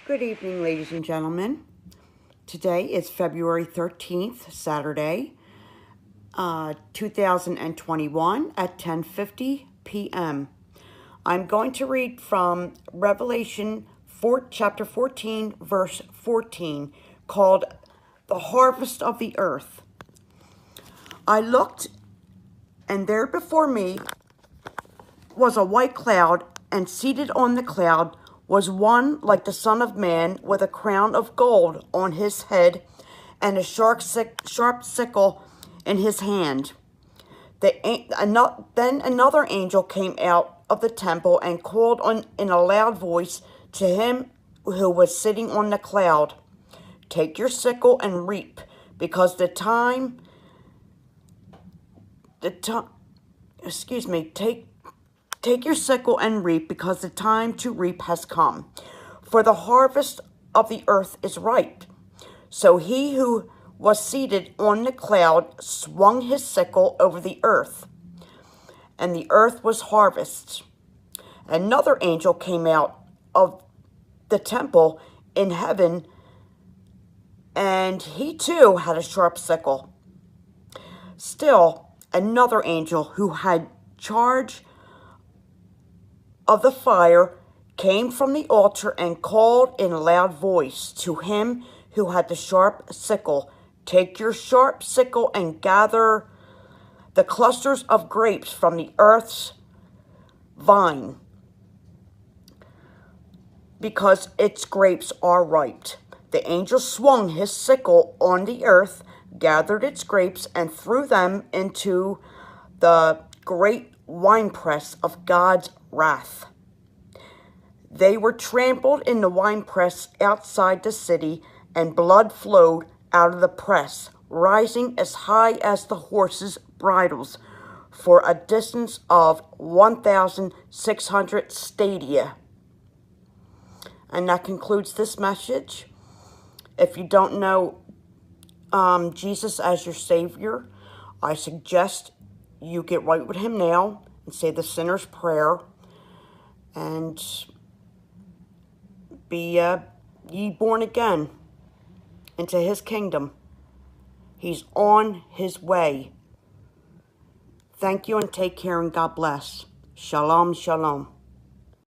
Good evening, ladies and gentlemen. Today is February 13th, Saturday, 2021 at 10:50 p.m. I'm going to read from Revelation chapter 14, verse 14, called The Harvest of the Earth. I looked, and there before me was a white cloud, and seated on the cloud was one like the Son of Man, with a crown of gold on his head and a sharp sickle in his hand. Then another angel came out of the temple and called in a loud voice to him who was sitting on the cloud, "Take your sickle and reap, because take your sickle and reap, because the time to reap has come. For the harvest of the earth is ripe." So he who was seated on the cloud swung his sickle over the earth, and the earth was harvested. Another angel came out of the temple in heaven, and he too had a sharp sickle. Still, another angel who had charge of the fire came from the altar and called in a loud voice to him who had the sharp sickle, "Take your sharp sickle and gather the clusters of grapes from the earth's vine, because its grapes are ripe." The angel swung his sickle on the earth, gathered its grapes, and threw them into the great winepress of God's wrath. They were trampled in the winepress outside the city, and blood flowed out of the press, rising as high as the horses' bridles, for a distance of 1,600 stadia. And that concludes this message. If you don't know Jesus as your Savior, I suggest you get right with him now and say the sinner's prayer and be ye born again into his kingdom. He's on his way. Thank you and take care, and God bless. Shalom, shalom.